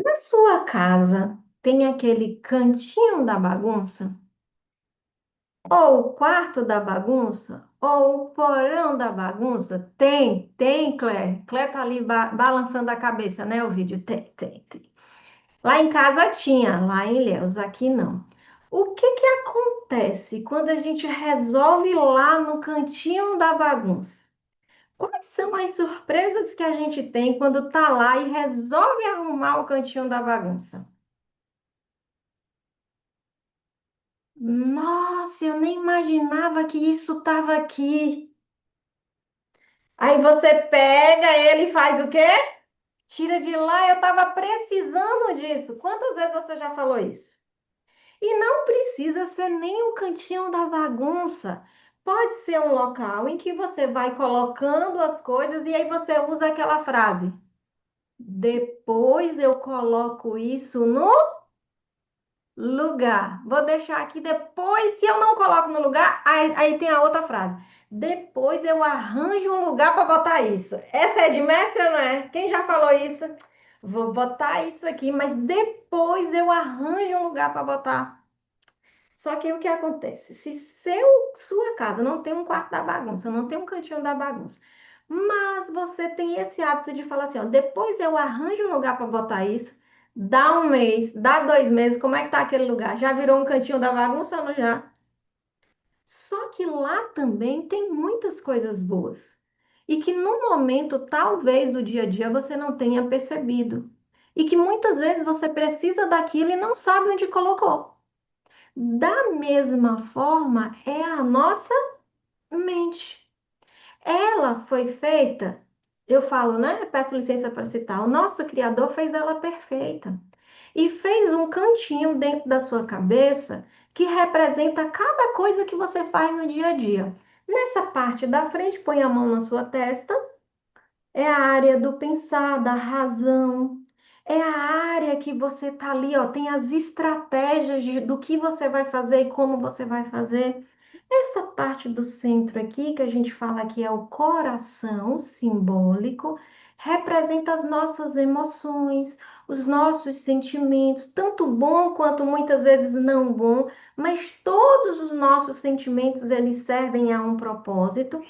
Na sua casa tem aquele cantinho da bagunça? Ou o quarto da bagunça? Ou o porão da bagunça? Tem, Claire. Claire tá ali balançando a cabeça, né? O vídeo tem. Lá em casa tinha, lá em Ilhéus, aqui não. O que que acontece quando a gente resolve ir lá no cantinho da bagunça? Quais são as surpresas que a gente tem quando tá lá e resolve arrumar o cantinho da bagunça? Nossa, eu nem imaginava que isso estava aqui. Aí você pega ele e faz o quê? Tira de lá, eu estava precisando disso. Quantas vezes você já falou isso? E não precisa ser nem o cantinho da bagunça. Pode ser um local em que você vai colocando as coisas e aí você usa aquela frase. Depois eu coloco isso no lugar. Vou deixar aqui depois. Se eu não coloco no lugar, aí tem a outra frase. Depois eu arranjo um lugar para botar isso. Essa é de mestre, não é? Quem já falou isso? Vou botar isso aqui, mas depois eu arranjo um lugar para botar. Só que o que acontece? Se sua casa não tem um quarto da bagunça, não tem um cantinho da bagunça, mas você tem esse hábito de falar assim, ó, depois eu arranjo um lugar para botar isso, dá um mês, dá 2 meses, como é que tá aquele lugar? Já virou um cantinho da bagunça ou não já? Só que lá também tem muitas coisas boas. E que no momento, talvez do dia a dia, você não tenha percebido. E que muitas vezes você precisa daquilo e não sabe onde colocou. Da mesma forma, é a nossa mente. Ela foi feita, eu falo, né? Peço licença para citar, o nosso Criador fez ela perfeita e fez um cantinho dentro da sua cabeça que representa cada coisa que você faz no dia a dia. Nessa parte da frente, põe a mão na sua testa, é a área do pensar, da razão. É a área que você tá ali, ó, tem as estratégias do que você vai fazer e como você vai fazer. Essa parte do centro aqui, que a gente fala que é o coração simbólico, representa as nossas emoções, os nossos sentimentos, tanto bom quanto muitas vezes não bom, mas todos os nossos sentimentos eles servem a um propósito.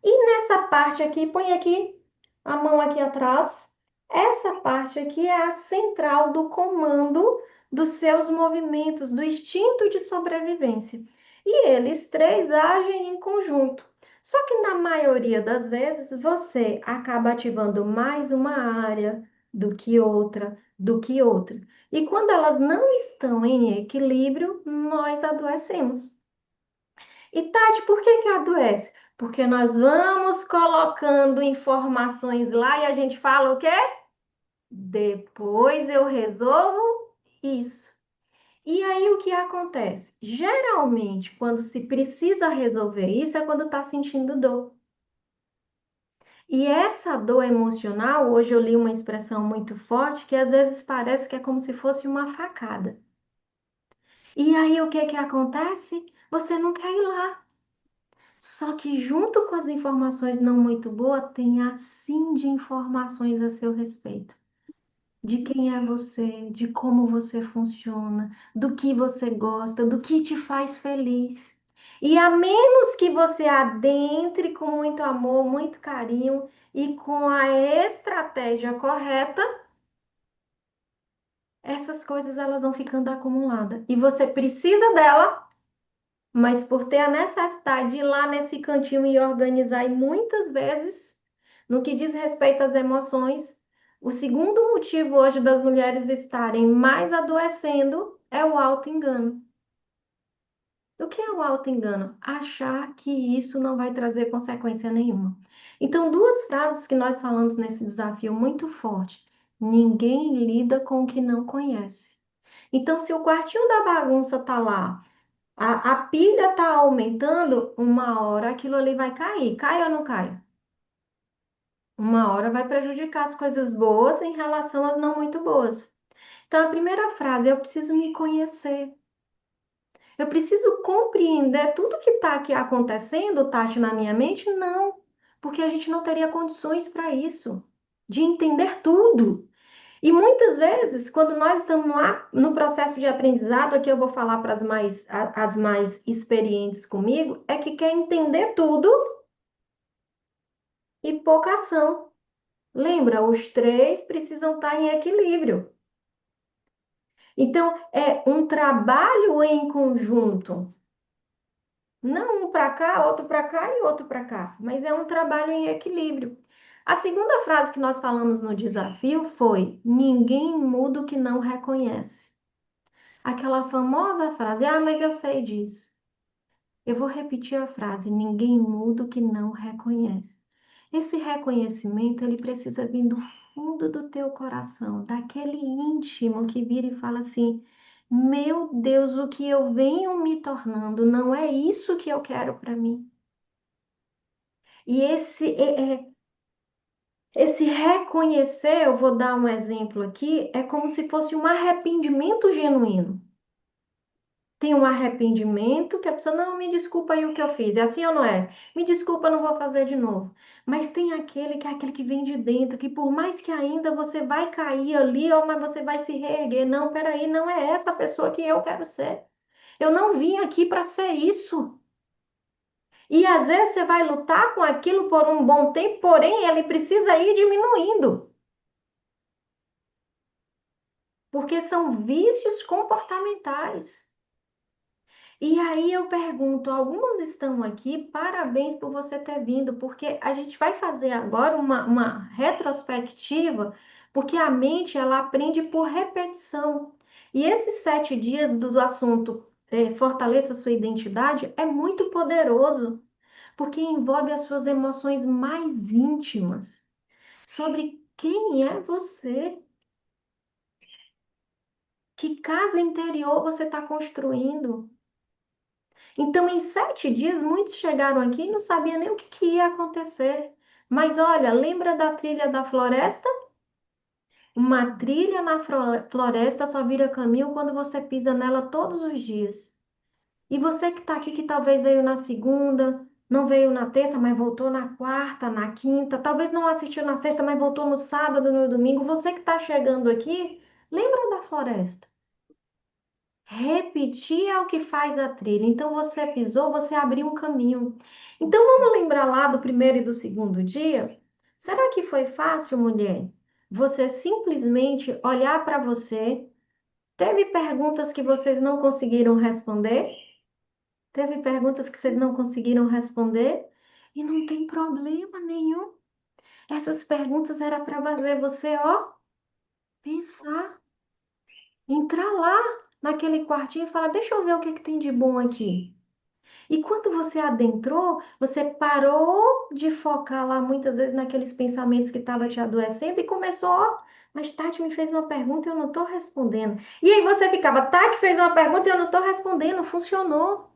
E nessa parte aqui, põe aqui a mão aqui atrás. Essa parte aqui é a central do comando dos seus movimentos, do instinto de sobrevivência. E eles três agem em conjunto. Só que na maioria das vezes você acaba ativando mais uma área do que outra. E quando elas não estão em equilíbrio, nós adoecemos. E Tati, por que que adoece? Porque nós vamos colocando informações lá e a gente fala o quê? Depois eu resolvo isso. E aí o que acontece? Geralmente, quando se precisa resolver isso, é quando está sentindo dor. E essa dor emocional, hoje eu li uma expressão muito forte que às vezes parece que é como se fosse uma facada. E aí o que que acontece? Você não quer ir lá. Só que junto com as informações não muito boas, tem assim de informações a seu respeito. De quem é você, de como você funciona, do que você gosta, do que te faz feliz. E a menos que você adentre com muito amor, muito carinho e com a estratégia correta, essas coisas elas vão ficando acumuladas. E você precisa dela, mas por ter a necessidade de ir lá nesse cantinho e organizar, e muitas vezes, no que diz respeito às emoções, o segundo motivo hoje das mulheres estarem mais adoecendo é o auto-engano. O que é o auto-engano? Achar que isso não vai trazer consequência nenhuma. Então, duas frases que nós falamos nesse desafio muito forte. Ninguém lida com o que não conhece. Então, se o quartinho da bagunça tá lá, a pilha está aumentando, uma hora aquilo ali vai cair. Cai ou não cai? Uma hora vai prejudicar as coisas boas em relação às não muito boas. Então, a primeira frase, eu preciso me conhecer. Eu preciso compreender tudo que está aqui acontecendo, Tati, na minha mente? Não, porque a gente não teria condições para isso, de entender tudo. E muitas vezes, quando nós estamos no processo de aprendizado, aqui eu vou falar para as mais experientes comigo, é que quer entender tudo e pouca ação. Lembra, os três precisam estar em equilíbrio. Então, é um trabalho em conjunto. Não um para cá, outro para cá e outro para cá, mas é um trabalho em equilíbrio. A segunda frase que nós falamos no desafio foi: ninguém muda o que não reconhece. Aquela famosa frase: ah, mas eu sei disso. Eu vou repetir a frase: ninguém muda o que não reconhece. Esse reconhecimento, ele precisa vir do fundo do teu coração, daquele íntimo que vira e fala assim: meu Deus, o que eu venho me tornando não é isso que eu quero para mim. E esse reconhecer, eu vou dar um exemplo aqui, é como se fosse um arrependimento genuíno. Tem um arrependimento que a pessoa, não, me desculpa aí o que eu fiz. É assim ou não é? Me desculpa, não vou fazer de novo. Mas tem aquele que é aquele que vem de dentro, que por mais que ainda você vai cair ali, ou mas você vai se reerguer. Não, peraí, não é essa pessoa que eu quero ser. Eu não vim aqui para ser isso. E às vezes você vai lutar com aquilo por um bom tempo, porém ele precisa ir diminuindo, porque são vícios comportamentais. E aí eu pergunto, algumas estão aqui, parabéns por você ter vindo, porque a gente vai fazer agora uma retrospectiva, porque a mente ela aprende por repetição. E esses 7 dias do assunto fortaleça sua identidade é muito poderoso, porque envolve as suas emoções mais íntimas, sobre quem é você, que casa interior você está construindo. Então, em 7 dias, muitos chegaram aqui e não sabiam nem o que ia acontecer. Mas olha, lembra da trilha da floresta? Uma trilha na floresta só vira caminho quando você pisa nela todos os dias. E você que está aqui, que talvez veio na segunda, não veio na terça, mas voltou na quarta, na quinta, talvez não assistiu na sexta, mas voltou no sábado, no domingo. Você que está chegando aqui, lembra da floresta? Repetir é o que faz a trilha. Então você pisou, você abriu um caminho. Então vamos lembrar lá do primeiro e do segundo dia? Será que foi fácil, mulher? Você simplesmente olhar para você? Teve perguntas que vocês não conseguiram responder? Teve perguntas que vocês não conseguiram responder? E não tem problema nenhum. Essas perguntas era para fazer você, ó, pensar, entrar lá naquele quartinho e falar: deixa eu ver o que que tem de bom aqui. E quando você adentrou, você parou de focar lá muitas vezes naqueles pensamentos que estavam te adoecendo e começou, ó, mas Tati me fez uma pergunta e eu não estou respondendo. E aí você ficava, Tati fez uma pergunta e eu não estou respondendo, funcionou.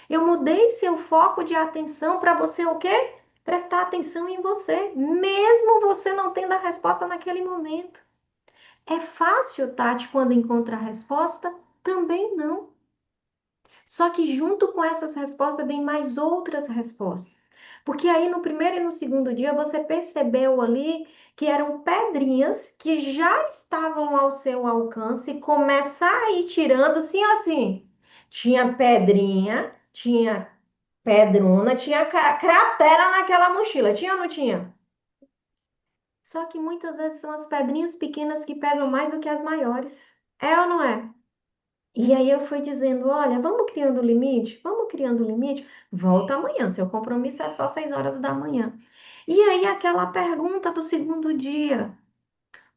Eu mudei seu foco de atenção para você o quê? Prestar atenção em você, mesmo você não tendo a resposta naquele momento. É fácil, Tati, quando encontra a resposta? Também não. Só que junto com essas respostas vem mais outras respostas. Porque aí no primeiro e no segundo dia você percebeu ali que eram pedrinhas que já estavam ao seu alcance, começar a ir tirando sim ou sim. Tinha pedrinha, tinha pedrona, tinha cratera naquela mochila, tinha ou não tinha? Só que muitas vezes são as pedrinhas pequenas que pesam mais do que as maiores. É ou não é? E aí eu fui dizendo, olha, vamos criando limite? Vamos criando limite? Volta amanhã, seu compromisso é só 6 horas da manhã. E aí aquela pergunta do segundo dia,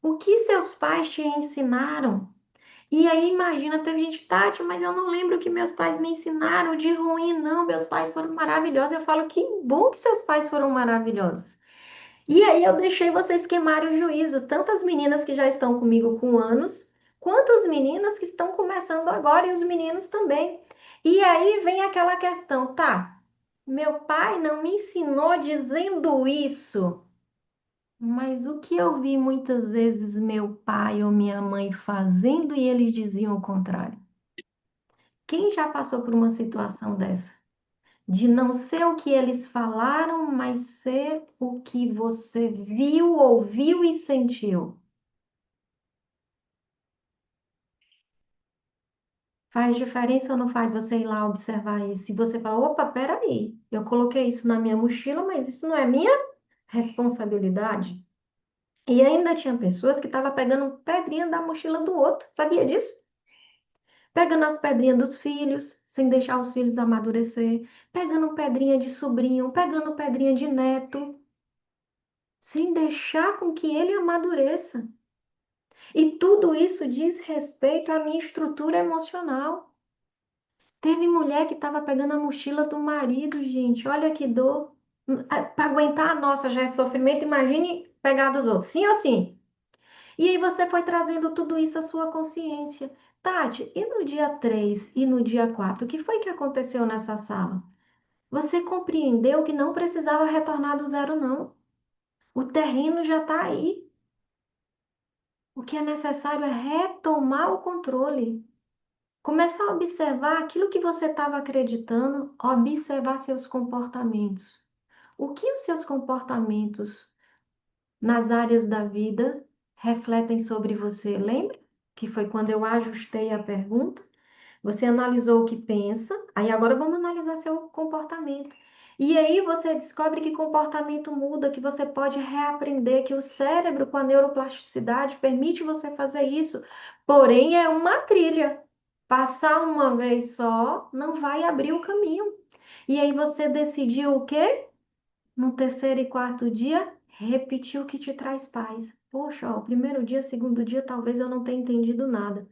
o que seus pais te ensinaram? E aí imagina, teve gente, Tati, mas eu não lembro o que meus pais me ensinaram de ruim, não, meus pais foram maravilhosos. Eu falo, que bom que seus pais foram maravilhosos. E aí eu deixei vocês queimarem os juízos, tanto as meninas que já estão comigo com anos, quanto as meninas que estão começando agora e os meninos também. E aí vem aquela questão, tá? Meu pai não me ensinou dizendo isso, mas o que eu vi muitas vezes meu pai ou minha mãe fazendo e eles diziam o contrário. Quem já passou por uma situação dessa? De não ser o que eles falaram, mas ser o que você viu, ouviu e sentiu. Faz diferença ou não faz você ir lá observar isso? Se você fala, opa, peraí, eu coloquei isso na minha mochila, mas isso não é minha responsabilidade. E ainda tinha pessoas que estavam pegando pedrinha da mochila do outro, sabia disso? Pegando as pedrinhas dos filhos, sem deixar os filhos amadurecer, pegando pedrinha de sobrinho, pegando pedrinha de neto, sem deixar com que ele amadureça. E tudo isso diz respeito à minha estrutura emocional. Teve mulher que estava pegando a mochila do marido, gente. Olha que dor. Para aguentar a nossa já é sofrimento, imagine pegar dos outros. Sim ou sim? E aí você foi trazendo tudo isso à sua consciência. Tati, e no dia 3 e no dia 4, o que foi que aconteceu nessa sala? Você compreendeu que não precisava retornar do zero, não. O terreno já está aí. O que é necessário é retomar o controle. Começar a observar aquilo que você estava acreditando, observar seus comportamentos. O que os seus comportamentos nas áreas da vida refletem sobre você? Lembra que foi quando eu ajustei a pergunta? Você analisou o que pensa, aí agora vamos analisar seu comportamento. E aí você descobre que comportamento muda, que você pode reaprender, que o cérebro com a neuroplasticidade permite você fazer isso. Porém, é uma trilha. Passar uma vez só não vai abrir o caminho. E aí você decidiu o quê? No terceiro e quarto dia, repetir o que te traz paz. Poxa, ó, o primeiro dia, segundo dia, talvez eu não tenha entendido nada.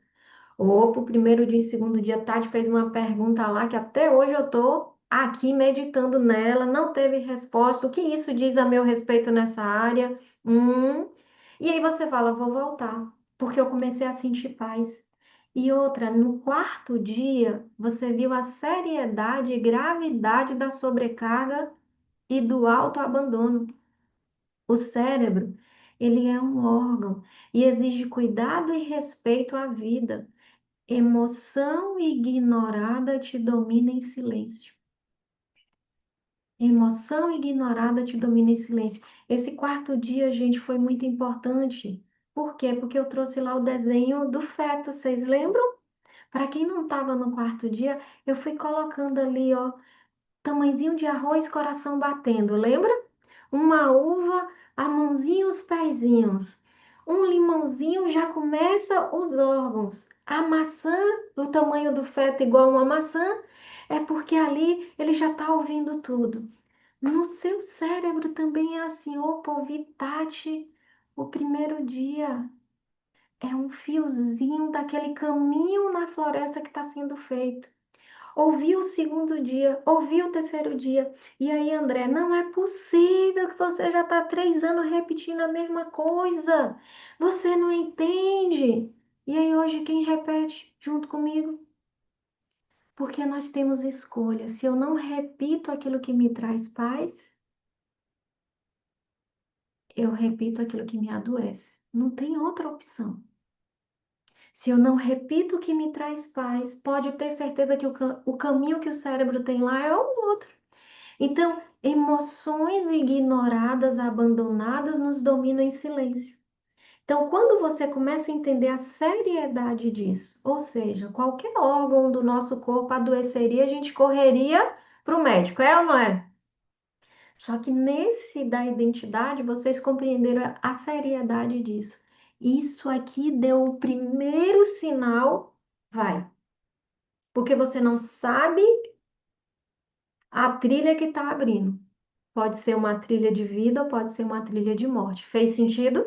Opa, o primeiro dia e segundo dia, Tati fez uma pergunta lá que até hoje eu tô aqui meditando nela, não teve resposta. O que isso diz a meu respeito nessa área? E aí você fala, vou voltar, porque eu comecei a sentir paz. E outra, no quarto dia, você viu a seriedade e gravidade da sobrecarga e do autoabandono. O cérebro, ele é um órgão e exige cuidado e respeito à vida. Emoção ignorada te domina em silêncio. Emoção ignorada te domina em silêncio. Esse quarto dia, gente, foi muito importante. Por quê? Porque eu trouxe lá o desenho do feto, vocês lembram? Para quem não estava no quarto dia, eu fui colocando ali, ó, tamanhozinho de arroz, coração batendo, lembra? Uma uva, a mãozinha, os pezinhos. Um limãozinho já começa os órgãos. A maçã, o tamanho do feto igual uma maçã, é porque ali ele já está ouvindo tudo. No seu cérebro também é assim, opa, Vitate, o primeiro dia é um fiozinho daquele caminho na floresta que está sendo feito. Ouvi o segundo dia, ouvi o terceiro dia. E aí, André, não é possível que você já está 3 anos repetindo a mesma coisa. Você não entende. E aí, hoje, quem repete junto comigo? Porque nós temos escolha. Se eu não repito aquilo que me traz paz, eu repito aquilo que me adoece. Não tem outra opção. Se eu não repito o que me traz paz, pode ter certeza que o caminho que o cérebro tem lá é o outro. Então, emoções ignoradas, abandonadas, nos dominam em silêncio. Então, quando você começa a entender a seriedade disso, ou seja, qualquer órgão do nosso corpo adoeceria, a gente correria para o médico, é ou não é? Só que nesse da identidade, vocês compreenderam a seriedade disso. Isso aqui deu o primeiro sinal, vai, porque você não sabe a trilha que está abrindo. Pode ser uma trilha de vida ou pode ser uma trilha de morte. Fez sentido?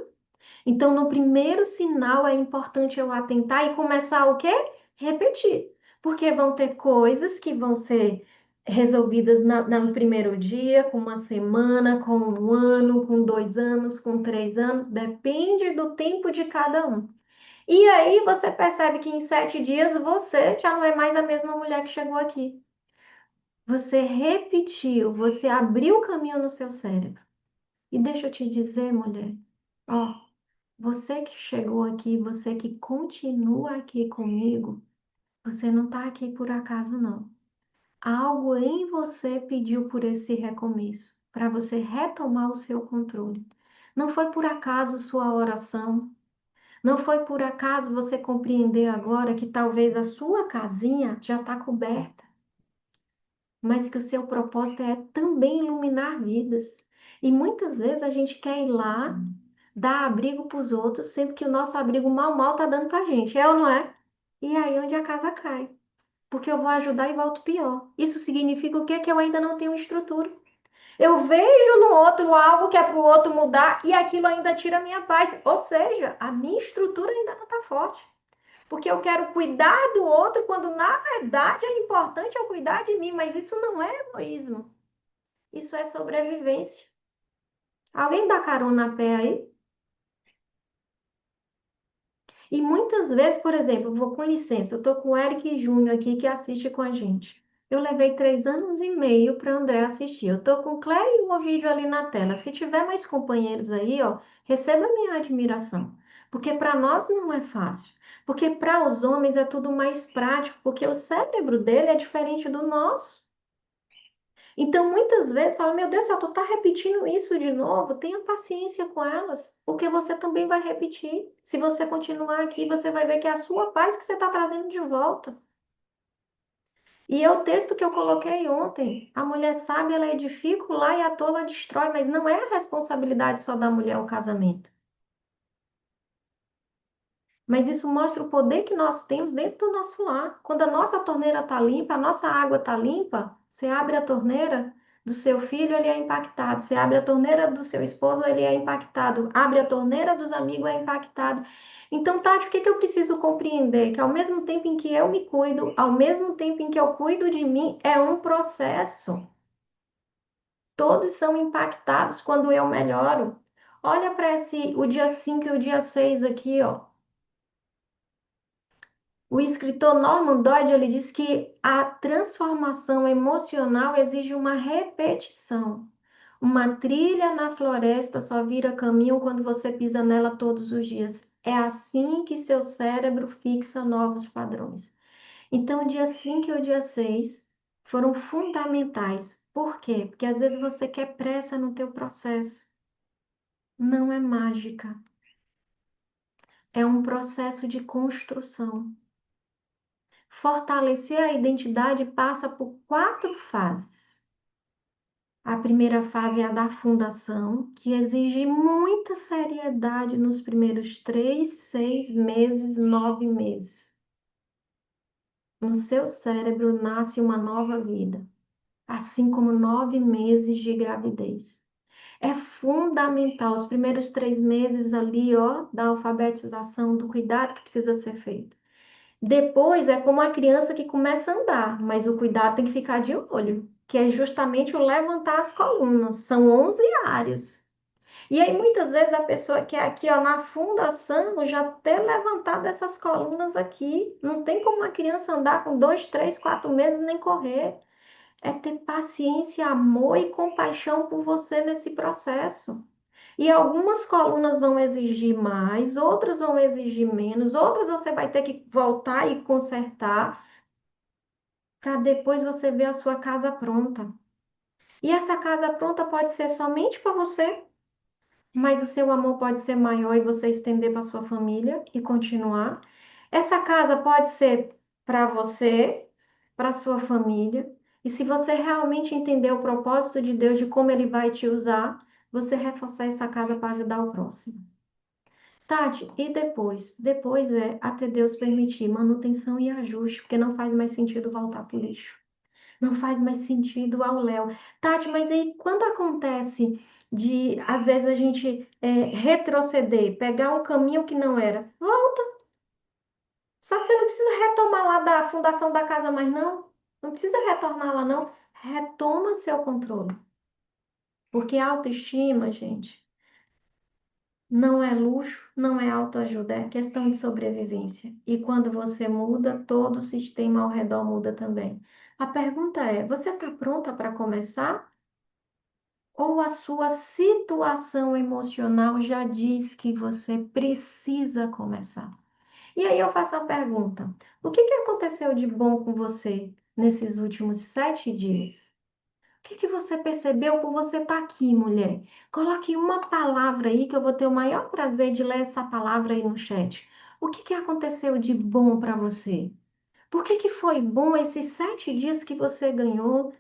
Então, no primeiro sinal é importante eu atentar e começar o quê? Repetir. Porque vão ter coisas que vão ser resolvidas no primeiro dia, com uma semana, com um ano, com 2 anos, com 3 anos. Depende do tempo de cada um. E aí você percebe que em 7 dias você já não é mais a mesma mulher que chegou aqui. Você repetiu, você abriu o caminho no seu cérebro. E deixa eu te dizer, mulher, ó, você que chegou aqui, você que continua aqui comigo, você não está aqui por acaso, não. Algo em você pediu por esse recomeço, para você retomar o seu controle. Não foi por acaso sua oração, Não foi por acaso você compreender agora que talvez a sua casinha já está coberta, mas que o seu propósito é também iluminar vidas. E muitas vezes a gente quer ir lá dar abrigo para os outros, sendo que o nosso abrigo mal está dando para a gente, é ou não é? E aí é onde a casa cai, porque eu vou ajudar e volto pior. Isso significa o quê? Que eu ainda não tenho estrutura. Eu vejo no outro algo que é para o outro mudar e aquilo ainda tira a minha paz. Ou seja, a minha estrutura ainda não está forte. Porque eu quero cuidar do outro quando na verdade é importante eu cuidar de mim, mas isso não é egoísmo. Isso é sobrevivência. Alguém dá carona a pé aí? E muitas vezes, por exemplo, eu vou com licença, eu estou com o Eric Júnior aqui que assiste com a gente. Eu levei 3 anos e meio para André assistir. Eu estou com o Cléio e o vídeo ali na tela. Se tiver mais companheiros aí, ó, receba minha admiração. Porque para nós não é fácil. Porque para os homens é tudo mais prático, porque o cérebro dele é diferente do nosso. Então, muitas vezes, fala, meu Deus, se tu tá repetindo isso de novo, tenha paciência com elas, porque você também vai repetir. Se você continuar aqui, você vai ver que é a sua paz que você está trazendo de volta. E é o texto que eu coloquei ontem. A mulher sábia, ela edifica o lar e a tola destrói, mas não é a responsabilidade só da mulher o casamento. Mas isso mostra o poder que nós temos dentro do nosso lar. Quando a nossa torneira está limpa, a nossa água está limpa, você abre a torneira do seu filho, ele é impactado. Você abre a torneira do seu esposo, ele é impactado. Abre a torneira dos amigos, é impactado. Então, Tati, o que que eu preciso compreender? Que ao mesmo tempo em que eu me cuido, ao mesmo tempo em que eu cuido de mim, é um processo. Todos são impactados quando eu melhoro. Olha para esse o dia 5 e o dia 6 aqui, ó. O escritor Norman Doidge ele diz que a transformação emocional exige uma repetição. Uma trilha na floresta só vira caminho quando você pisa nela todos os dias. É assim que seu cérebro fixa novos padrões. Então, o dia 5 e o dia 6 foram fundamentais. Por quê? Porque às vezes você quer pressa no teu processo. Não é mágica. É um processo de construção. Fortalecer a identidade passa por 4 fases. A primeira fase é a da fundação, que exige muita seriedade nos primeiros 3, 6 meses, 9 meses. No seu cérebro nasce uma nova vida, assim como 9 meses de gravidez. É fundamental os primeiros 3 meses ali, ó, da alfabetização, do cuidado que precisa ser feito. Depois é como a criança que começa a andar, mas o cuidado tem que ficar de olho, que é justamente o levantar as colunas. São 11 áreas. E aí muitas vezes a pessoa quer aqui, ó, na fundação, já ter levantado essas colunas aqui. Não tem como uma criança andar com 2, 3, 4 meses nem correr. É ter paciência, amor e compaixão por você nesse processo. E algumas colunas vão exigir mais, outras vão exigir menos, outras você vai ter que voltar e consertar para depois você ver a sua casa pronta. E essa casa pronta pode ser somente para você, mas o seu amor pode ser maior e você estender para sua família e continuar. Essa casa pode ser para você, para sua família. E se você realmente entender o propósito de Deus, de como Ele vai te usar, você reforçar essa casa para ajudar o próximo. Tati, e depois? Depois é até Deus permitir manutenção e ajuste, porque não faz mais sentido voltar para o lixo. Não faz mais sentido ao Léo. Tati, mas aí quando acontece de, às vezes, a gente retroceder, pegar um caminho que não era, volta. Só que você não precisa retomar lá da fundação da casa mais, não. Não precisa retornar lá, não. Retoma seu controle. Porque autoestima, gente, não é luxo, não é autoajuda, é questão de sobrevivência. E quando você muda, todo o sistema ao redor muda também. A pergunta é: você está pronta para começar? Ou a sua situação emocional já diz que você precisa começar? E aí eu faço a pergunta: o que que aconteceu de bom com você nesses últimos 7 dias? que você percebeu por você estar aqui, mulher? Coloque uma palavra aí que eu vou ter o maior prazer de ler essa palavra aí no chat. O que aconteceu de bom para você? Por que foi bom esses 7 dias que você ganhou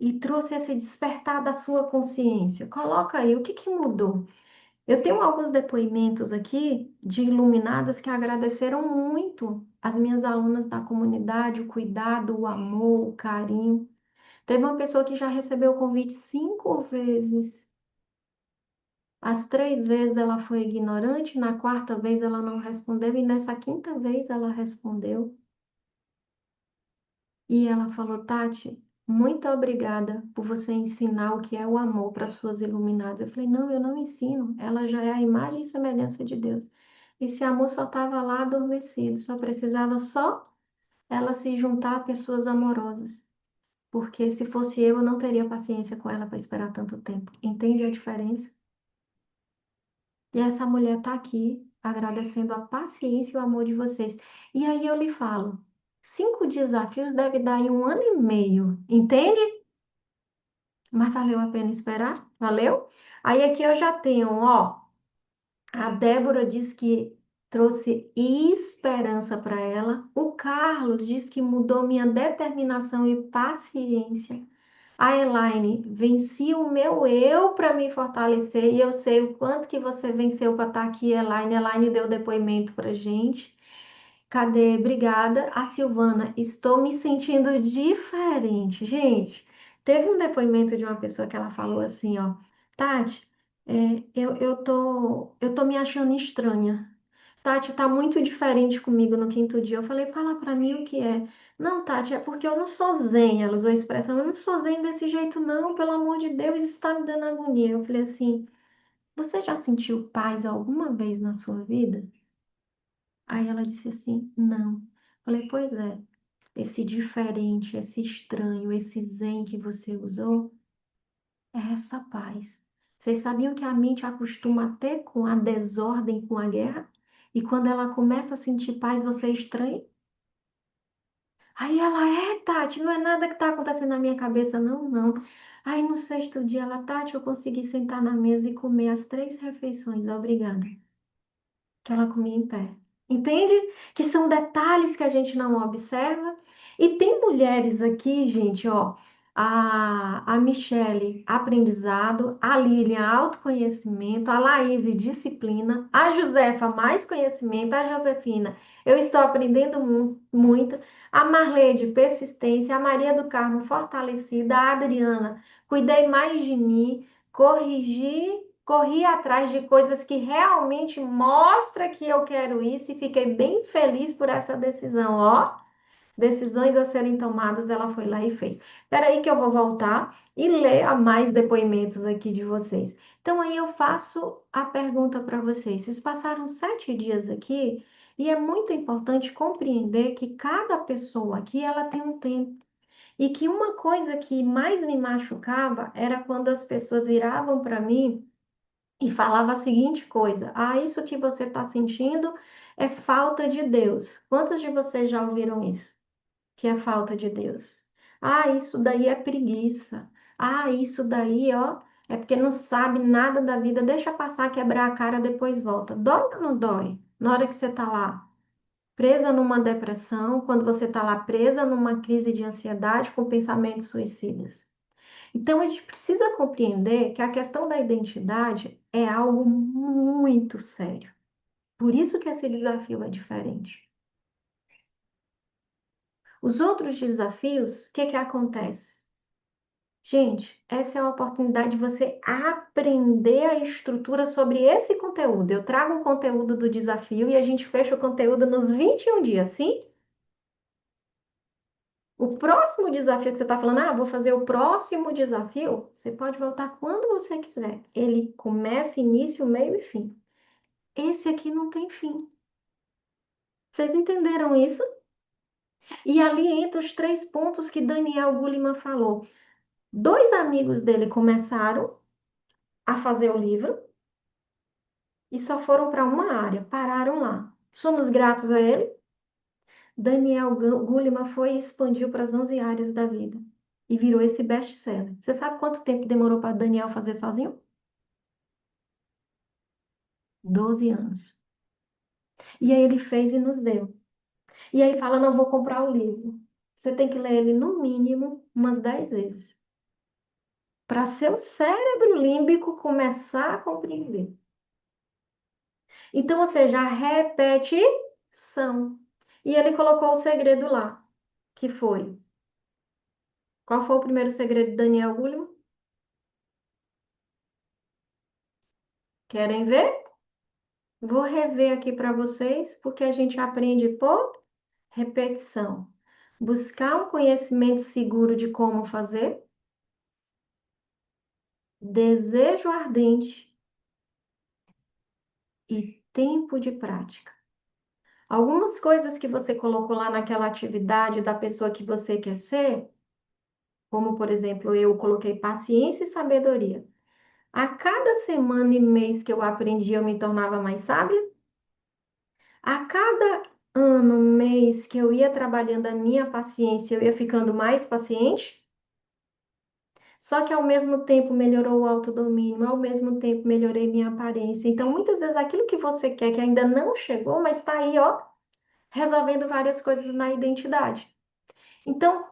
e trouxe esse despertar da sua consciência? Coloca aí, o que mudou? Eu tenho alguns depoimentos aqui de iluminadas que agradeceram muito as minhas alunas da comunidade, o cuidado, o amor, o carinho. Teve uma pessoa que já recebeu o convite 5 vezes. As 3 vezes ela foi ignorante, na quarta vez ela não respondeu, e nessa quinta vez ela respondeu. E ela falou: Tati, muito obrigada por você ensinar o que é o amor para suas iluminadas. Eu falei: não, eu não ensino. Ela já é a imagem e semelhança de Deus. Esse amor só estava lá adormecido, só precisava só ela se juntar a pessoas amorosas. Porque se fosse eu não teria paciência com ela para esperar tanto tempo. Entende a diferença? E essa mulher está aqui agradecendo a paciência e o amor de vocês. E aí eu lhe falo, 5 desafios deve dar em 1 ano e meio, entende? Mas valeu a pena esperar? Valeu? Aí aqui eu já tenho, ó, a Débora diz que trouxe esperança para ela. O Carlos diz que mudou minha determinação e paciência. A Elaine, venci o meu eu para me fortalecer e eu sei o quanto que você venceu para estar aqui, Elaine. Elaine deu depoimento para gente. Cadê? Obrigada. A Silvana, estou me sentindo diferente. Gente, teve um depoimento de uma pessoa que ela falou assim, ó, Tati, eu tô me achando estranha. Tati, tá muito diferente comigo no quinto dia. Eu falei, fala pra mim o que é. Não, Tati, é porque eu não sou zen. Ela usou a expressão, eu não sou zen desse jeito, não. Pelo amor de Deus, isso tá me dando agonia. Eu falei assim, você já sentiu paz alguma vez na sua vida? Aí ela disse assim, não. Falei, pois é, esse diferente, esse estranho, esse zen que você usou, é essa paz. Vocês sabiam que a mente acostuma a ter com a desordem, com a guerra? E quando ela começa a sentir paz, você estranha? Aí ela, Tati, não é nada que está acontecendo na minha cabeça, não, não. Aí no sexto dia, ela, Tati, eu consegui sentar na mesa e comer as 3 refeições, obrigada. Que ela comia em pé. Entende? Que são detalhes que a gente não observa. E tem mulheres aqui, gente, ó, a Michele, aprendizado, a Lilian, autoconhecimento, a Laís, disciplina, a Josefa, mais conhecimento, a Josefina, eu estou aprendendo muito, a Marlede, persistência, a Maria do Carmo, fortalecida, a Adriana, cuidei mais de mim, corri atrás de coisas que realmente mostra que eu quero isso e fiquei bem feliz por essa decisão, ó. Decisões a serem tomadas, ela foi lá e fez. Espera aí que eu vou voltar e ler a mais depoimentos aqui de vocês. Então aí eu faço a pergunta para vocês. Vocês passaram 7 dias aqui e é muito importante compreender que cada pessoa aqui ela tem um tempo. E que uma coisa que mais me machucava era quando as pessoas viravam para mim e falava a seguinte coisa: ah, isso que você está sentindo é falta de Deus. Quantos de vocês já ouviram isso? Que é falta de Deus. Ah, isso daí é preguiça. Ah, isso daí, ó, é porque não sabe nada da vida. Deixa passar, quebrar a cara, depois volta. Dói ou não dói? Na hora que você está lá presa numa depressão, quando você está lá presa numa crise de ansiedade com pensamentos suicidas. Então, a gente precisa compreender que a questão da identidade é algo muito sério. Por isso que esse desafio é diferente. Os outros desafios, o que que acontece? Gente, essa é a oportunidade de você aprender a estrutura sobre esse conteúdo. Eu trago o conteúdo do desafio e a gente fecha o conteúdo nos 21 dias, sim? O próximo desafio que você está falando, vou fazer o próximo desafio, você pode voltar quando você quiser. Ele começa, início, meio e fim. Esse aqui não tem fim. Vocês entenderam isso? E ali entra os 3 pontos que Daniel Goleman falou. 2 amigos dele começaram a fazer o livro e só foram para uma área, pararam lá. Somos gratos a ele. Daniel Goleman foi e expandiu para as 11 áreas da vida. e virou esse best-seller. Você sabe quanto tempo demorou para Daniel fazer sozinho? 12 anos. E aí ele fez e nos deu. E aí fala, não vou comprar o livro. Você tem que ler ele no mínimo umas 10 vezes. Para seu cérebro límbico começar a compreender. Então, ou seja, a repetição. E ele colocou o segredo lá, que foi. Qual foi o primeiro segredo de Daniel Goleman? Querem ver? Vou rever aqui para vocês, porque a gente aprende por repetição. Buscar um conhecimento seguro de como fazer, desejo ardente e tempo de prática. Algumas coisas que você colocou lá naquela atividade da pessoa que você quer ser, como por exemplo, eu coloquei paciência e sabedoria. A cada semana e mês que eu aprendia, eu me tornava mais sábia. A cada ano, mês que eu ia trabalhando a minha paciência, eu ia ficando mais paciente. Só que ao mesmo tempo melhorou o autodomínio, ao mesmo tempo melhorei minha aparência. Então, muitas vezes aquilo que você quer que ainda não chegou, mas está aí, ó, resolvendo várias coisas na identidade. Então,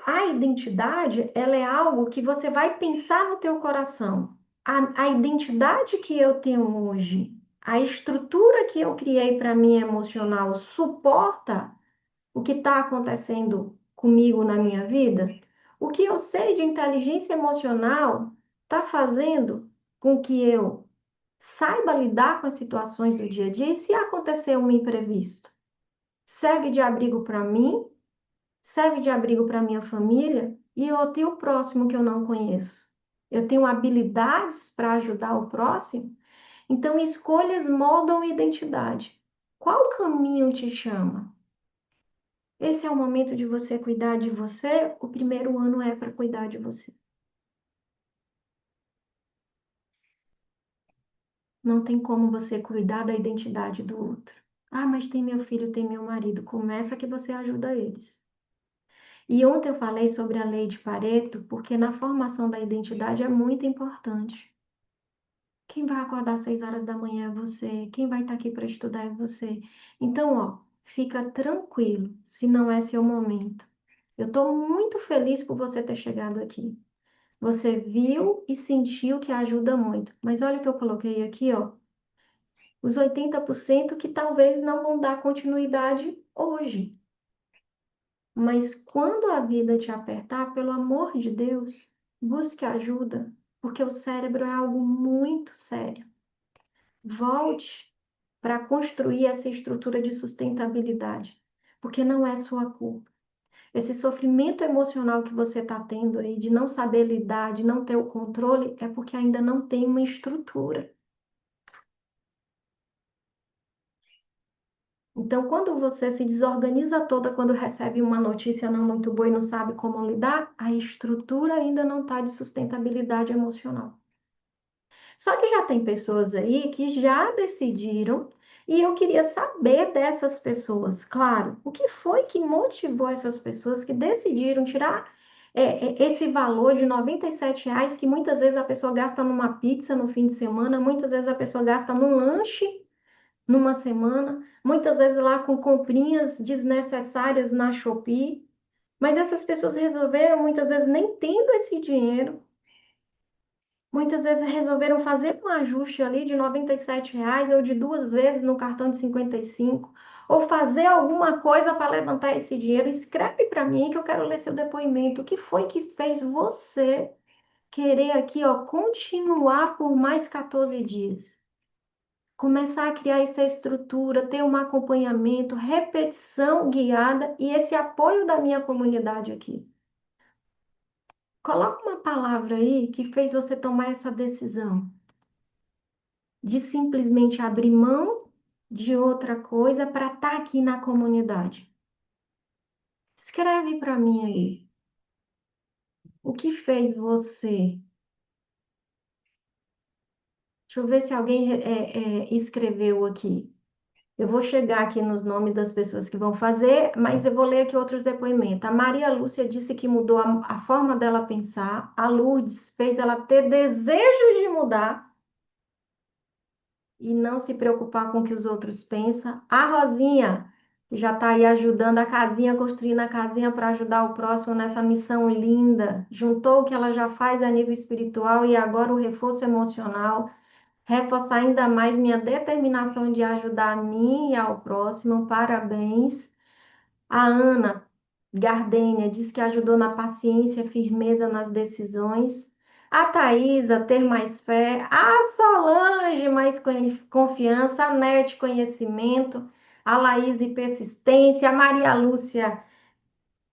a identidade, ela é algo que você vai pensar no teu coração. A identidade que eu tenho hoje, a estrutura que eu criei para mim emocional, suporta o que está acontecendo comigo na minha vida? O que eu sei de inteligência emocional está fazendo com que eu saiba lidar com as situações do dia a dia e se acontecer um imprevisto? Serve de abrigo para mim, serve de abrigo para minha família e eu tenho o próximo que eu não conheço. Eu tenho habilidades para ajudar o próximo, então escolhas moldam identidade. Qual caminho te chama? Esse é o momento de você cuidar de você. O primeiro ano é para cuidar de você. Não tem como você cuidar da identidade do outro. Ah, mas tem meu filho, tem meu marido. Começa que você ajuda eles. E ontem eu falei sobre a lei de Pareto, porque na formação da identidade é muito importante. Quem vai acordar às 6 horas da manhã é você. Quem vai estar aqui para estudar é você. Então, ó, fica tranquilo, se não é seu momento. Eu estou muito feliz por você ter chegado aqui. Você viu e sentiu que ajuda muito. Mas olha o que eu coloquei aqui, ó. Os 80% que talvez não vão dar continuidade hoje. Mas quando a vida te apertar, pelo amor de Deus, busque ajuda, porque o cérebro é algo muito sério. Volte para construir essa estrutura de sustentabilidade, porque não é sua culpa. Esse sofrimento emocional que você está tendo aí, de não saber lidar, de não ter o controle, é porque ainda não tem uma estrutura. Então, quando você se desorganiza toda quando recebe uma notícia não muito boa e não sabe como lidar, a estrutura ainda não está de sustentabilidade emocional. Só que já tem pessoas aí que já decidiram, e eu queria saber dessas pessoas, claro, o que foi que motivou essas pessoas que decidiram tirar esse valor de R$ 97 que muitas vezes a pessoa gasta numa pizza no fim de semana, muitas vezes a pessoa gasta num lanche numa semana, muitas vezes lá com comprinhas desnecessárias na Shopee, mas essas pessoas resolveram, muitas vezes nem tendo esse dinheiro, muitas vezes resolveram fazer um ajuste ali de R$ 97 ou de 2 vezes no cartão de 55, ou fazer alguma coisa para levantar esse dinheiro. Escreve para mim que eu quero ler seu depoimento. O que foi que fez você querer aqui, ó, continuar por mais 14 dias? Começar a criar essa estrutura, ter um acompanhamento, repetição guiada e esse apoio da minha comunidade aqui. Coloca uma palavra aí que fez você tomar essa decisão de simplesmente abrir mão de outra coisa para estar aqui na comunidade. Escreve para mim aí. O que fez você? Deixa eu ver se alguém escreveu aqui. Eu vou chegar aqui nos nomes das pessoas que vão fazer, mas eu vou ler aqui outros depoimentos. A Maria Lúcia disse que mudou a forma dela pensar. A Lourdes fez ela ter desejo de mudar e não se preocupar com o que os outros pensam. A Rosinha, que já está aí ajudando a casinha, construindo a casinha para ajudar o próximo nessa missão linda. Juntou o que ela já faz a nível espiritual e agora o reforço emocional. Reforçar ainda mais minha determinação de ajudar a mim e ao próximo. Parabéns. A Ana Gardênia diz que ajudou na paciência, firmeza nas decisões. A Thaisa, ter mais fé. A Solange, mais confiança. A Nete, conhecimento. A Laís, persistência. A Maria Lúcia,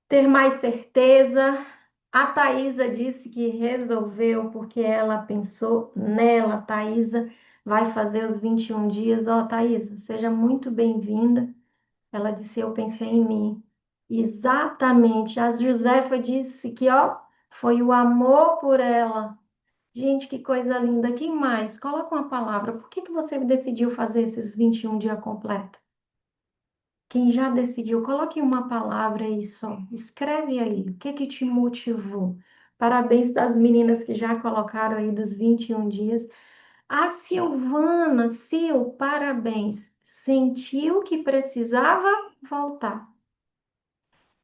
ter mais certeza. A Thaisa disse que resolveu porque ela pensou nela. Thaisa vai fazer os 21 dias. Ó, Thaisa, seja muito bem-vinda. Ela disse: Eu pensei em mim. Exatamente. A Josefa disse que, ó, foi o amor por ela. Gente, que coisa linda. Quem mais? Coloca uma palavra. Por que que você decidiu fazer esses 21 dias completos? Quem já decidiu, coloque uma palavra aí só. Escreve aí. O que que te motivou? Parabéns das meninas que já colocaram aí dos 21 dias. A Silvana, Sil, parabéns. Sentiu que precisava voltar.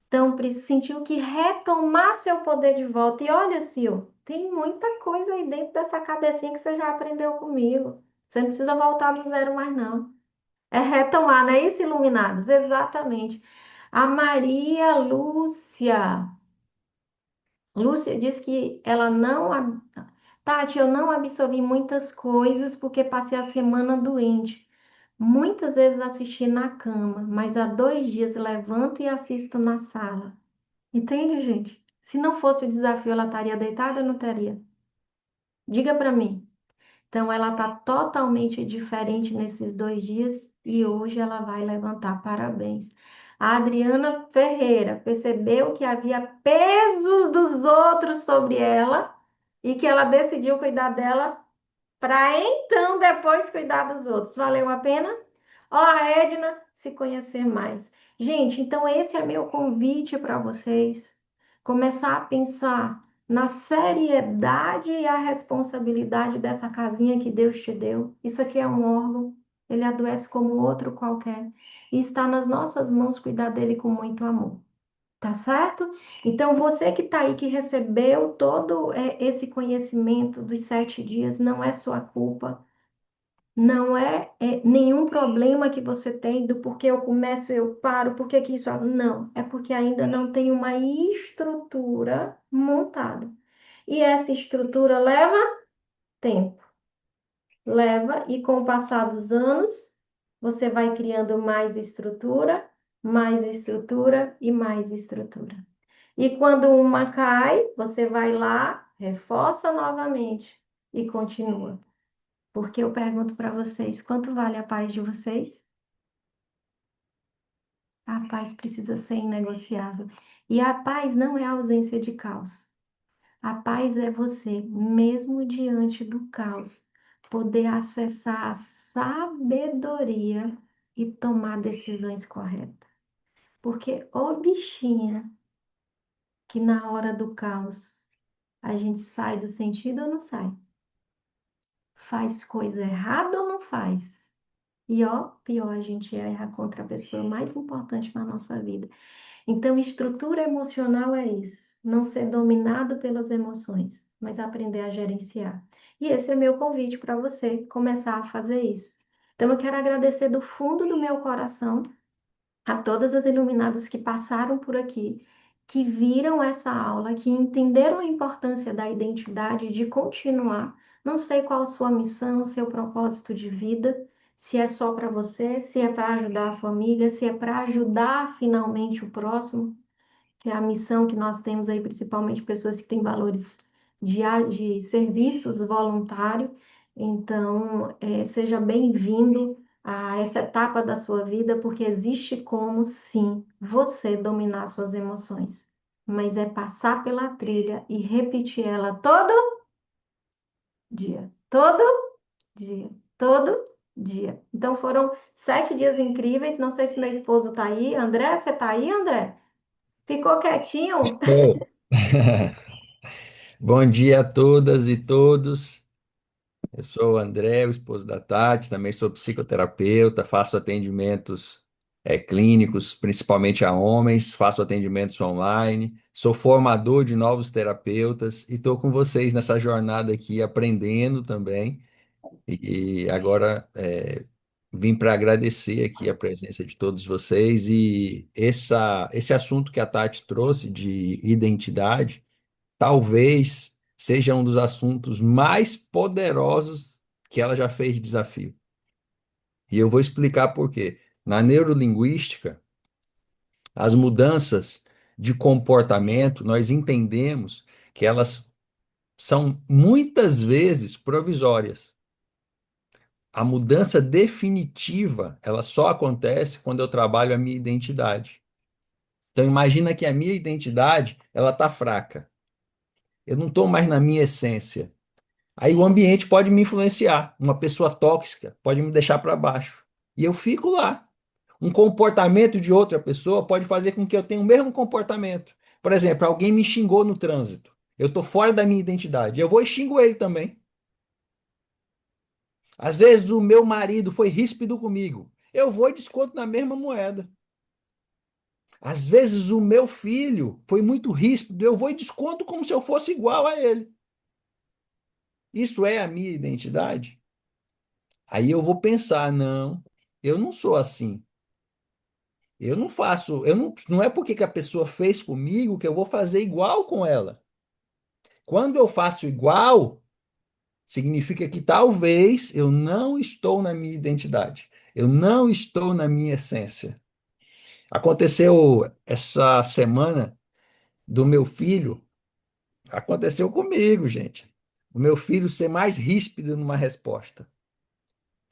Então, sentiu que retomar seu poder de volta. E olha, Sil, tem muita coisa aí dentro dessa cabecinha que você já aprendeu comigo. Você não precisa voltar do zero mais, não. É retomar, não é isso, iluminados? Exatamente. A Maria Lúcia. Lúcia diz que ela não. Tati, eu não absorvi muitas coisas porque passei a semana doente. Muitas vezes assisti na cama, mas há 2 dias levanto e assisto na sala. Entende, gente? Se não fosse o desafio, ela estaria deitada ou não estaria? Diga para mim. Então, ela está totalmente diferente nesses 2 dias e hoje ela vai levantar. Parabéns. A Adriana Ferreira percebeu que havia pesos dos outros sobre ela e que ela decidiu cuidar dela para então depois cuidar dos outros. Valeu a pena? Ó, a Edna, se conhecer mais. Gente, então esse é meu convite para vocês. Começar a pensar na seriedade e a responsabilidade dessa casinha que Deus te deu. Isso aqui é um órgão, ele adoece como outro qualquer. E está nas nossas mãos cuidar dele com muito amor. Tá certo? Então, você que está aí, que recebeu todo esse conhecimento dos 7 dias, não é sua culpa, não é nenhum problema que você tem do porquê eu começo, eu paro, porquê que isso. Não, é porque ainda não tem uma estrutura montada. E essa estrutura leva tempo, leva, e com o passar dos anos, você vai criando mais estrutura e mais estrutura. E quando uma cai, você vai lá, reforça novamente e continua. Porque eu pergunto para vocês, quanto vale a paz de vocês? A paz precisa ser inegociável. E a paz não é a ausência de caos. A paz é você, mesmo diante do caos, poder acessar a sabedoria e tomar decisões corretas. Porque o bichinha que na hora do caos a gente sai do sentido ou não sai? Faz coisa errada ou não faz? E ó, pior, a gente erra contra a pessoa mais importante na nossa vida. Então, estrutura emocional é isso, não ser dominado pelas emoções, mas aprender a gerenciar. E esse é meu convite para você começar a fazer isso. Então, eu quero agradecer do fundo do meu coração a todas as iluminadas que passaram por aqui, que viram essa aula, que entenderam a importância da identidade, de continuar. Não sei qual a sua missão, seu propósito de vida, se é só para você, se é para ajudar a família, se é para ajudar finalmente o próximo, que é a missão que nós temos aí, principalmente pessoas que têm valores de serviços voluntários. Então, seja bem-vindo a essa etapa da sua vida, porque existe como, sim, você dominar suas emoções. Mas é passar pela trilha e repetir ela todo dia, todo dia, todo dia. Então foram 7 dias incríveis. Não sei se meu esposo tá aí. André, você tá aí, André? Ficou quietinho? Ô, bom dia a todas e todos. Eu sou o André, o esposo da Tati, também sou psicoterapeuta, faço atendimentos clínicos, principalmente a homens, faço atendimentos online, sou formador de novos terapeutas e estou com vocês nessa jornada aqui, aprendendo também. E agora vim para agradecer aqui a presença de todos vocês e esse assunto que a Tati trouxe de identidade. Talvez seja um dos assuntos mais poderosos que ela já fez de desafio. E eu vou explicar por quê. Na neurolinguística, as mudanças de comportamento, nós entendemos que elas são muitas vezes provisórias. A mudança definitiva, ela só acontece quando eu trabalho a minha identidade. Então imagina que a minha identidade, ela está fraca. Eu não estou mais na minha essência. Aí o ambiente pode me influenciar. Uma pessoa tóxica pode me deixar para baixo. E eu fico lá. Um comportamento de outra pessoa pode fazer com que eu tenha o mesmo comportamento. Por exemplo, alguém me xingou no trânsito. Eu estou fora da minha identidade. Eu vou e xingo ele também. Às vezes o meu marido foi ríspido comigo. Eu vou e desconto na mesma moeda. Às vezes o meu filho foi muito ríspido. Eu vou e desconto como se eu fosse igual a ele. Isso é a minha identidade? Aí eu vou pensar, não, eu não sou assim. Eu não faço, não é porque que a pessoa fez comigo que eu vou fazer igual com ela. Quando eu faço igual, significa que talvez eu não estou na minha identidade. Eu não estou na minha essência. Aconteceu essa semana do meu filho, aconteceu comigo, gente. O meu filho ser mais ríspido numa resposta,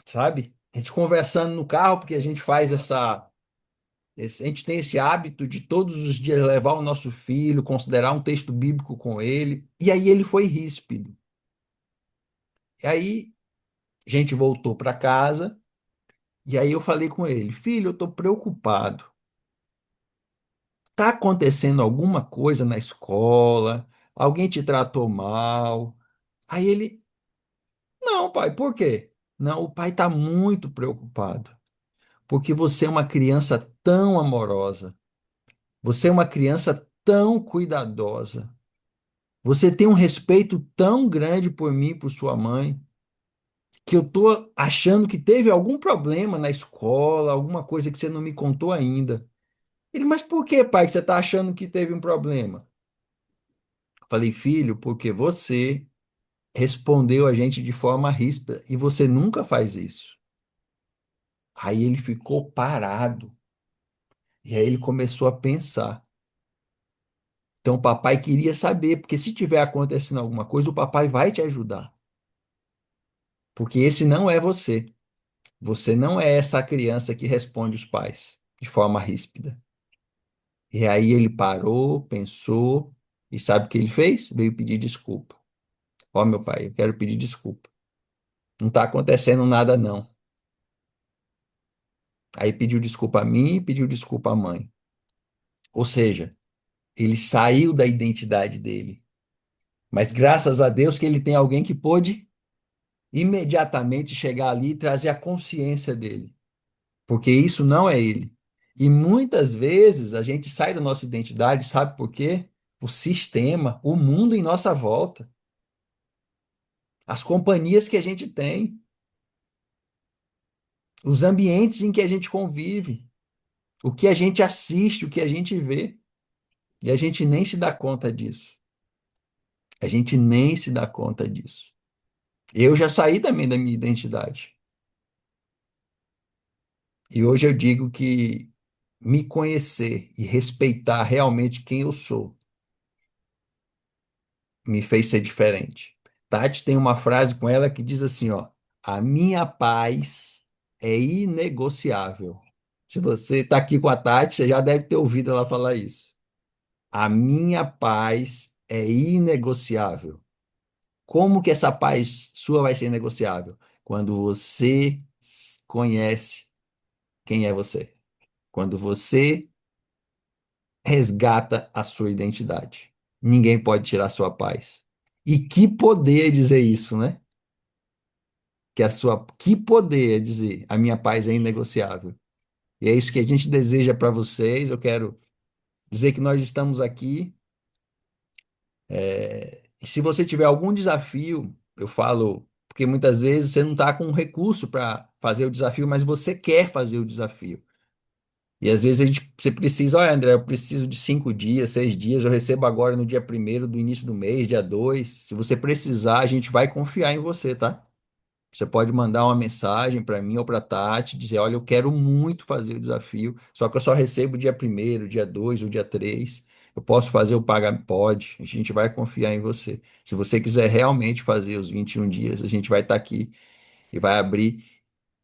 sabe? A gente conversando no carro, porque a gente faz a gente tem esse hábito de todos os dias levar o nosso filho, considerar um texto bíblico com ele, e aí ele foi ríspido. E aí a gente voltou para casa, e aí eu falei com ele: Filho, eu estou preocupado. Está acontecendo alguma coisa na escola? Alguém te tratou mal? Aí ele: Não, pai, por quê? Não, o pai está muito preocupado, porque você é uma criança tão amorosa, você é uma criança tão cuidadosa. Você tem um respeito tão grande por mim e por sua mãe, que eu tô achando que teve algum problema na escola, alguma coisa que você não me contou ainda. Ele, mas por que, pai, que você está achando que teve um problema? Eu falei, filho, porque você respondeu a gente de forma ríspida e você nunca faz isso. Aí ele ficou parado e aí ele começou a pensar. Então o papai queria saber, porque se tiver acontecendo alguma coisa, o papai vai te ajudar, porque esse não é você. Você não é essa criança que responde os pais de forma ríspida. E aí ele parou, pensou, e sabe o que ele fez? Veio pedir desculpa. Ó, meu pai, eu quero pedir desculpa. Não está acontecendo nada, não. Aí pediu desculpa a mim, pediu desculpa à mãe. Ou seja, ele saiu da identidade dele. Mas graças a Deus que ele tem alguém que pôde imediatamente chegar ali e trazer a consciência dele. Porque isso não é ele. E muitas vezes a gente sai da nossa identidade, sabe por quê? O sistema, o mundo em nossa volta, as companhias que a gente tem, os ambientes em que a gente convive, o que a gente assiste, o que a gente vê, e a gente nem se dá conta disso. A gente nem se dá conta disso. Eu já saí também da minha identidade. E hoje eu digo que me conhecer e respeitar realmente quem eu sou me fez ser diferente. Tati tem uma frase com ela que diz assim, ó: a minha paz é inegociável. Se você está aqui com a Tati, você já deve ter ouvido ela falar isso. A minha paz é inegociável. Como que essa paz sua vai ser negociável? Quando você conhece quem é você. Quando você resgata a sua identidade. Ninguém pode tirar sua paz. E que poder dizer isso, né? Que poder dizer a minha paz é inegociável. E é isso que a gente deseja para vocês. Eu quero dizer que nós estamos aqui. E se você tiver algum desafio, eu falo, porque muitas vezes você não está com um recurso para fazer o desafio, mas você quer fazer o desafio. E às vezes você precisa, olha, André, eu preciso de 5 dias, 6 dias, eu recebo agora no dia primeiro do início do mês, dia 2. Se você precisar, a gente vai confiar em você, tá? Você pode mandar uma mensagem para mim ou para Tati, dizer, olha, eu quero muito fazer o desafio, só que eu só recebo dia primeiro, dia 2 ou dia 3. Eu posso fazer o pagamento? Pode, a gente vai confiar em você. Se você quiser realmente fazer os 21 dias, a gente vai estar aqui e vai abrir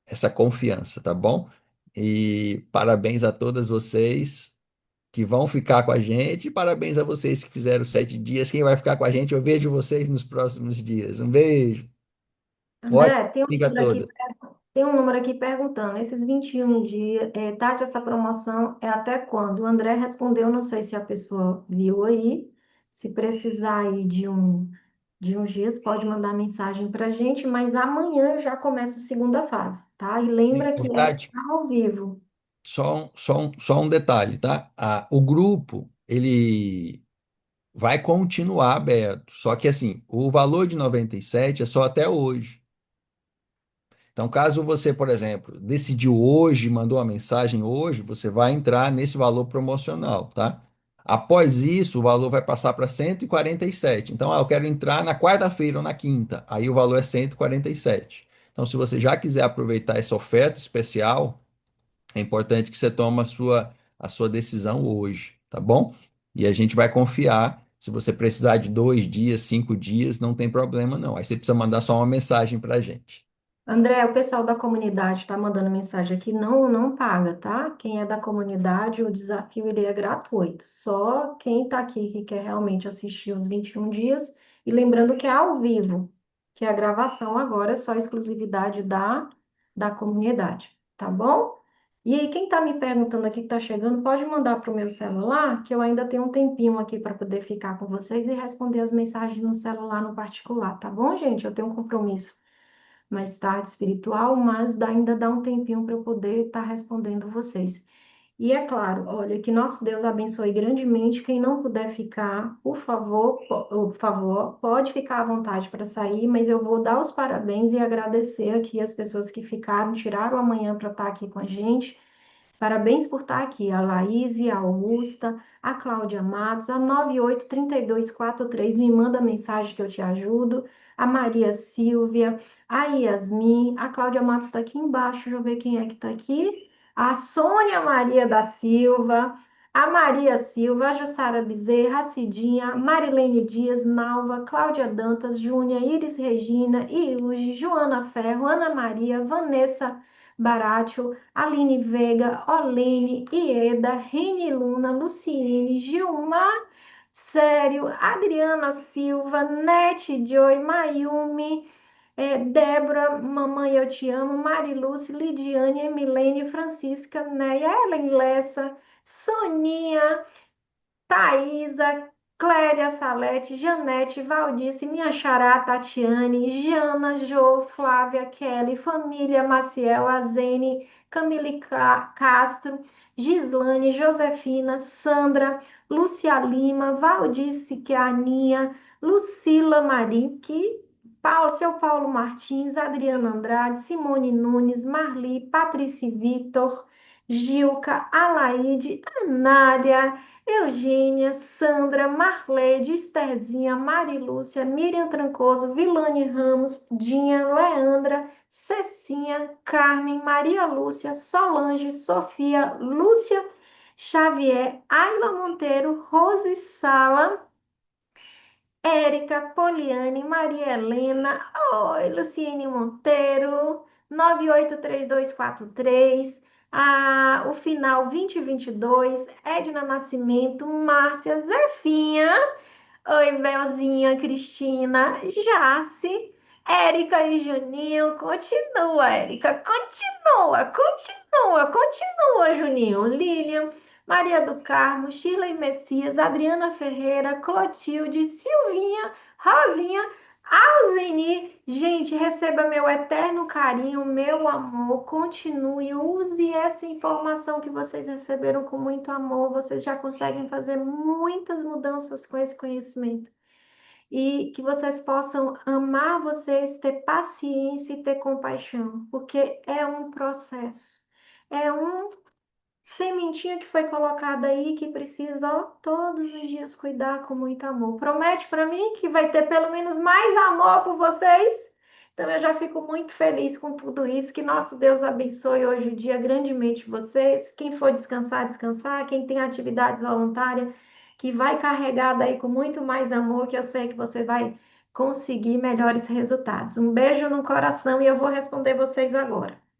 essa confiança, tá bom? E parabéns a todas vocês que vão ficar com a gente, e parabéns a vocês que fizeram 7 dias. Quem vai ficar com a gente, eu vejo vocês nos próximos dias. Um beijo. Ótimo, André, liga a todos. tem um número aqui perguntando, esses 21 dias, Tati, essa promoção é até quando? O André respondeu, não sei se a pessoa viu aí, se precisar aí de uns dias, pode mandar mensagem para a gente, mas amanhã já começa a segunda fase, tá? E lembra que é Tati, ao vivo. só um detalhe, tá? O grupo, ele vai continuar aberto, só que assim, o valor de 97 é só até hoje. Então, caso você, por exemplo, decidiu hoje, mandou uma mensagem hoje, você vai entrar nesse valor promocional, tá? Após isso, o valor vai passar para 147. Então, eu quero entrar na quarta-feira ou na quinta. Aí o valor é 147. Então, se você já quiser aproveitar essa oferta especial, é importante que você tome a sua decisão hoje, tá bom? E a gente vai confiar. Se você precisar de 2 dias, 5 dias, não tem problema não. Aí você precisa mandar só uma mensagem para a gente. André, o pessoal da comunidade está mandando mensagem aqui, não paga, tá? Quem é da comunidade, o desafio ele é gratuito. Só quem está aqui que quer realmente assistir os 21 dias. E lembrando que é ao vivo, que a gravação agora é só exclusividade da comunidade, tá bom? E aí, quem está me perguntando aqui que está chegando, pode mandar para o meu celular, que eu ainda tenho um tempinho aqui para poder ficar com vocês e responder as mensagens no celular no particular, tá bom, gente? Eu tenho um compromisso mais tarde espiritual, mas ainda dá um tempinho para eu poder estar respondendo vocês. E é claro, olha, que nosso Deus abençoe grandemente. Quem não puder ficar, por favor, pode ficar à vontade para sair, mas eu vou dar os parabéns e agradecer aqui as pessoas que ficaram, tiraram amanhã para estar aqui com a gente. Parabéns por estar aqui, a Laís, a Augusta, a Cláudia Matos, a 983243 me manda mensagem que eu te ajudo, a Maria Silvia, a Yasmin, a Cláudia Matos está aqui embaixo, deixa eu ver quem é que está aqui, a Sônia Maria da Silva, a Maria Silva, a Jussara Bezerra, a Cidinha, Marilene Dias, Nalva, Cláudia Dantas, Júnia, Iris Regina, Iuge, Joana Ferro, Ana Maria, Vanessa Baratio, Aline Veiga, Olene, Ieda, Reni Luna, Luciene, Gilmar, Sério, Adriana Silva, Nete Joy, Mayumi, Débora, Mamãe Eu Te Amo, Mariluce, Lidiane, Emilene, Francisca, Neia, Ellen Lessa, Soninha, Thaisa, Cléria Salete, Janete, Valdice, minha xará, Tatiane, Jana, Jo, Flávia, Kelly, família Maciel, Azene, Camille Castro, Gislane, Josefina, Sandra, Lúcia Lima, Valdice, que é a Aninha, Lucila Marim, seu Paulo Martins, Adriana Andrade, Simone Nunes, Marli, Patrícia Vitor, Gilca, Alaide, Anária, Eugênia, Sandra, Marleide, Estherzinha, Marilúcia, Miriam Trancoso, Vilane Ramos, Dinha, Leandra, Cecinha, Carmen, Maria Lúcia, Solange, Sofia, Lúcia Xavier, Ayla Monteiro, Rose Sala, Érica, Poliane, Maria Helena, oi, Luciene Monteiro, 983243, o final 2022, Edna Nascimento, Márcia, Zefinha, oi, Belzinha, Cristina, Jace, Érica e Juninho, continua, Érica, continua, Juninho. Lilian, Maria do Carmo, Shirley Messias, Adriana Ferreira, Clotilde, Silvinha, Rosinha, Alzeni. Gente, receba meu eterno carinho, meu amor. Continue, use essa informação que vocês receberam com muito amor. Vocês já conseguem fazer muitas mudanças com esse conhecimento e que vocês possam amar vocês, ter paciência e ter compaixão, porque é um processo, é um sementinha que foi colocada aí que precisa, ó, todos os dias cuidar com muito amor. Promete para mim que vai ter pelo menos mais amor por vocês? Então eu já fico muito feliz com tudo isso. Que nosso Deus abençoe hoje o dia grandemente vocês. Quem for descansar, descansar. Quem tem atividades voluntárias, que vai carregada aí com muito mais amor, que eu sei que você vai conseguir melhores resultados. Um beijo no coração e eu vou responder vocês agora.